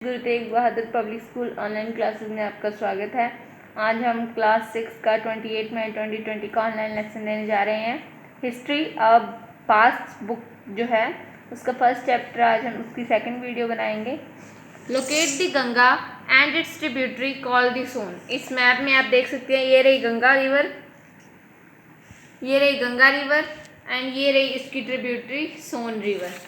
Guru Tegh Bahadur public school online classes में आपका स्वागत है। आज हम क्लास 6 का 28 मई 2020 का ऑनलाइन लेक्चर लेने जा रहे हैं। हिस्ट्री अब पास्ट बुक जो है उसका फर्स्ट चैप्टर, आज हम उसकी सेकंड वीडियो बनाएंगे। Locate the Ganga and its tributary called the Son. इस मैप में आप देख सकते हैं, ये रही गंगा रिवर, ये रही गंगा रिवर एंड ये रही इसकी tributary Son river.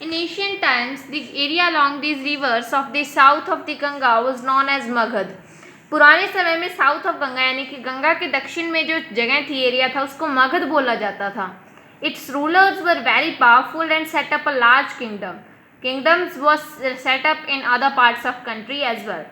In ancient times, the area along these rivers of the south of the Ganga was known as Magadh. पुराने समय में साउथ ऑफ गंगा यानी कि गंगा के दक्षिण में जो जगह थी, एरिया था, उसको मगध बोला जाता था। Its rulers were very powerful and set up a large kingdom. Kingdoms was set up in other parts of country as well.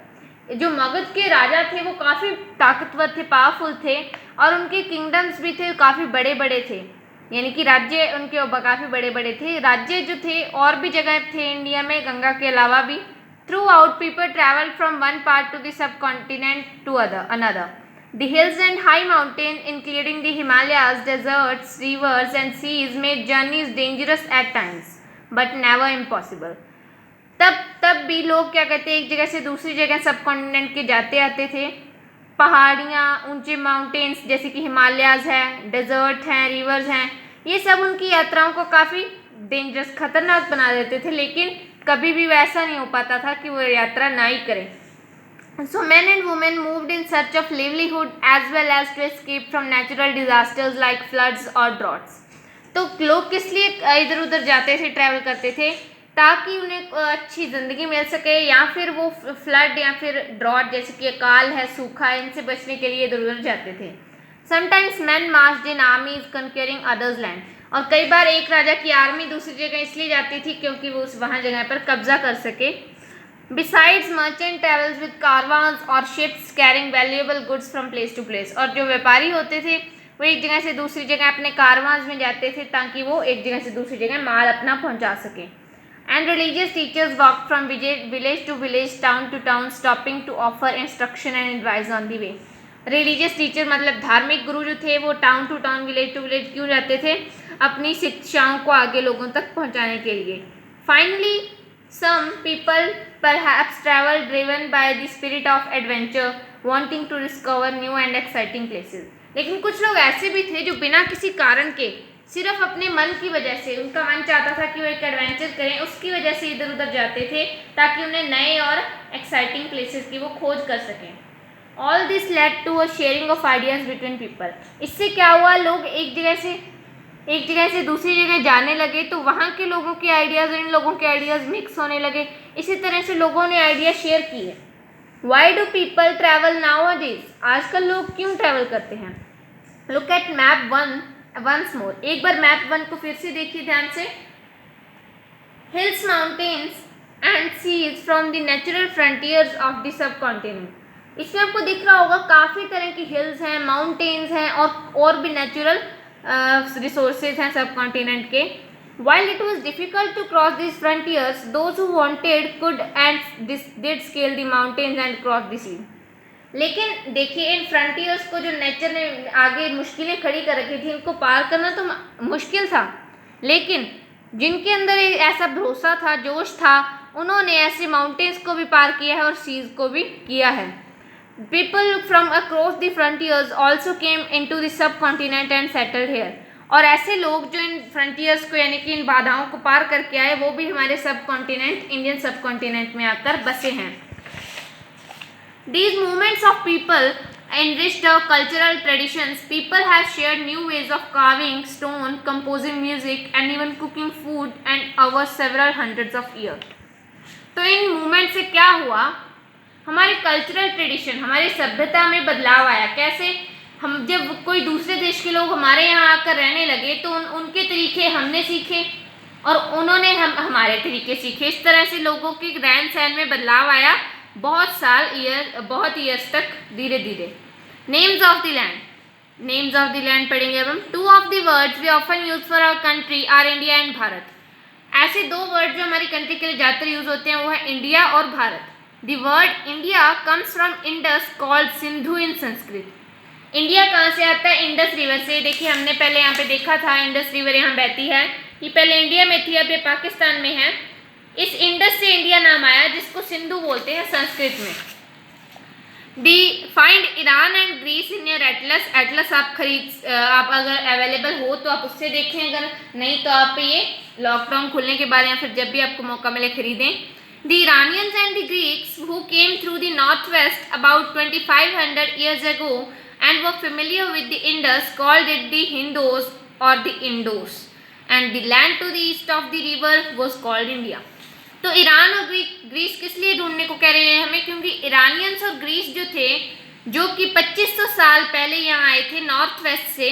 जो मगध के राजा थे वो काफ़ी ताकतवर थे, पावरफुल थे, और उनके किंगडम्स भी थे, काफ़ी बड़े बड़े थे, यानी कि राज्य उनके काफ़ी बड़े बड़े थे। राज्य जो थे और भी जगह थे इंडिया में गंगा के अलावा भी। Throughout people travel from one part to the subcontinent to another. The hills and high mountain including the Himalayas, deserts, rivers and seas made journeys dangerous at times but never impossible. तब भी लोग क्या कहते हैं, एक जगह से दूसरी जगह सब कॉन्टिनेंट के जाते आते थे। पहाड़ियाँ, ऊंचे माउंटेन्स जैसे कि हिमालयाज है, डेजर्ट हैं, रिवर्स हैं, ये सब उनकी यात्राओं को काफ़ी डेंजरस, खतरनाक बना देते थे, लेकिन कभी भी वैसा नहीं हो पाता था कि वो यात्रा ना ही करें। So men and women moved in search of livelihood as well as to escape from natural disasters like floods or droughts. तो लोग किस लिए इधर उधर जाते थे, ट्रैवल करते थे, ताकि उन्हें अच्छी ज़िंदगी मिल सके, या फिर वो फ्लड या फिर ड्रॉट जैसे कि अकाल है, सूखा, इनसे बचने के लिए इधर उधर जाते थे। समटाइम्स मैन मार्च्ड इन आर्मीज कंक्यूरिंग अदर्स लैंड। और कई बार एक राजा की आर्मी दूसरी जगह इसलिए जाती थी क्योंकि वो उस वहाँ जगह पर कब्जा कर सके। Besides merchant travels with caravans और ships carrying valuable goods from place to place. और जो व्यापारी होते थे वो एक जगह से दूसरी जगह अपने कारवांस में जाते थे ताकि वो एक जगह से दूसरी जगह माल अपना पहुंचा सके। And religious teachers walk from village to village, town to town, stopping to offer instruction and advice on the way. Religious teacher मतलब धार्मिक गुरु जो थे वो town to town, village to village क्यों जाते थे? अपनी शिक्षाओं को आगे लोगों तक पहुंचाने के लिए। Finally some people perhaps travel driven by the spirit of adventure, wanting to discover new and exciting places. लेकिन कुछ लोग ऐसे भी थे जो बिना किसी कारण के, सिर्फ अपने मन की वजह से, उनका मन चाहता था कि वो एक एडवेंचर करें, उसकी वजह से इधर उधर जाते थे ताकि उन्हें नए और एक्साइटिंग प्लेसेस की वो खोज कर सकें। All this led to a sharing of ideas between people. इससे क्या हुआ, लोग एक जगह से दूसरी जगह जाने लगे तो वहाँ के लोगों के आइडियाज़ और इन लोगों के आइडियाज़ मिक्स होने लगे। इसी तरह से लोगों ने आइडिया शेयर किए। Why do people travel nowadays? आजकल लोग क्यों ट्रैवल करते हैं? Look at map one once more. एक बार मैप वन को फिर से देखिए ध्यान से। Hills, mountains and seas from the natural frontiers of the subcontinent. इसमें आपको दिख रहा होगा काफ़ी तरह की हिल्स हैं, माउंटेन्स हैं और भी नेचुरल रिसोर्सेज हैं सब कॉन्टिनेंट के। While it was difficult to cross these frontiers, those who wanted could and did scale the mountains and cross the sea. लेकिन देखिए, इन फ्रंटियर्स को जो नेचर ने आगे मुश्किलें खड़ी कर रखी थी, इनको पार करना तो मुश्किल था, लेकिन जिनके अंदर ऐसा भरोसा था, जोश था, उन्होंने ऐसे माउंटेन्स को भी पार किया है और सीज को भी किया है। People from across the frontiers also came into the subcontinent and settled here. और ऐसे लोग जो इन फ्रंटियर्स को यानी कि इन बाधाओं को पार करके आए, वो भी हमारे सब कॉन्टिनेंट, इंडियन सब कॉन्टिनेंट में आकर बसे हैं। These movements of people enriched our cultural traditions. People have shared new ways of carving stone, composing music and even cooking food and over several hundreds of years. तो in movement से क्या हुआ, हमारे cultural tradition, हमारी सभ्यता में बदलाव आया। कैसे? हम जब कोई दूसरे देश के लोग हमारे यहाँ आकर रहने लगे तो उनके तरीके हमने सीखे और उन्होंने हमारे तरीके सीखे। इस तरह से लोगों के रहन सहन में बदलाव आया बहुत ईयर्स तक, धीरे धीरे। नेम्स ऑफ द लैंड पढ़ेंगे अब हम। Two of the words we often use for our country are India and Bharat. ऐसे दो वर्ड जो हमारी कंट्री के लिए ज़्यादातर यूज होते हैं वो है इंडिया और Bharat. The word India comes from Indus called Sindhu in Sanskrit. India कहाँ से आता है? इंडस रिवर से। देखिए, हमने पहले यहाँ पे देखा था, इंडस रिवर यहाँ बहती है, ये पहले इंडिया में थी, अब ये पाकिस्तान में है। इस इंडस से इंडिया नाम आया, जिसको सिंधु बोलते हैं संस्कृत में। Find Iran and Greece in your atlas. Atlas आप अगर अवेलेबल हो तो आप उससे देखें, अगर नहीं तो आप ये लॉकडाउन खुलने के बाद या फिर जब भी आपको मौका मिले खरीदें। The Iranians and the Greeks who came through the north west about 2500 years ago and were familiar with the Indus called it the Hindos or the Indos, and the land to the east of the river was called India। तो Iran और Greece किस लिए ढूंढने को कह रहे हैं हमें, क्योंकि ईरानियंस और ग्रीस जो थे, जो कि 2500 साल पहले यहाँ आए थे नॉर्थ वेस्ट से,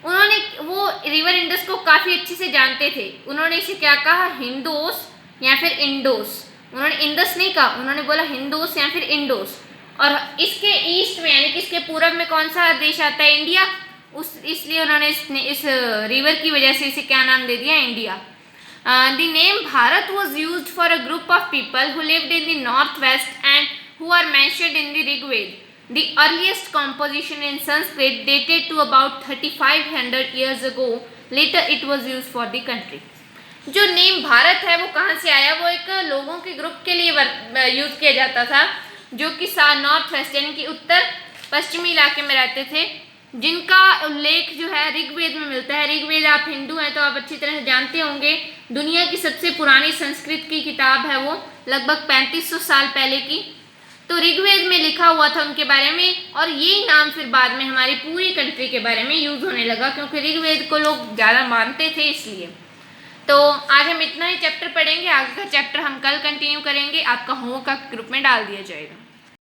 उन्होंने वो रिवर इंडस को काफ़ी अच्छे से जानते थे। उन्होंने इसे क्या कहा, हिंदोस या फिर इंडोस। उन्होंने इंडस नहीं कहा, उन्होंने बोला हिंदोस या फिर इंडोस। और इसके ईस्ट में यानी कि इसके पूरब में कौन सा देश आता है, इंडिया। इसलिए उन्होंने इस रिवर की वजह से इसे क्या नाम दे दिया, India. The name Bharat was used for a group of people who lived in the northwest and who are mentioned in the Rig Veda. The earliest composition in Sanskrit dated to about 3500 years ago. Later it was used for the country. जो name Bharat है वो कहाँ से आया, वो एक लोगों के ग्रुप के लिए यूज़ किया जाता था, जो कि नॉर्थ वेस्ट यानी कि उत्तर पश्चिमी इलाके में रहते थे, जिनका उल्लेख जो है ऋग्वेद में मिलता है। ऋग्वेद, आप हिंदू हैं तो आप अच्छी तरह से जानते होंगे, दुनिया की सबसे पुरानी संस्कृत की किताब है वो, लगभग 3500 साल पहले की। तो ऋग्वेद में लिखा हुआ था उनके बारे में, और यही नाम फिर बाद में हमारी पूरी कंट्री के बारे में यूज़ होने लगा, क्योंकि ऋग्वेद को लोग ज़्यादा मानते थे इसलिए। तो आज हम इतना ही चैप्टर पढ़ेंगे, आगे का चैप्टर हम कल कंटिन्यू करेंगे, आपका होमवर्क ग्रुप में डाल दिया जाएगा।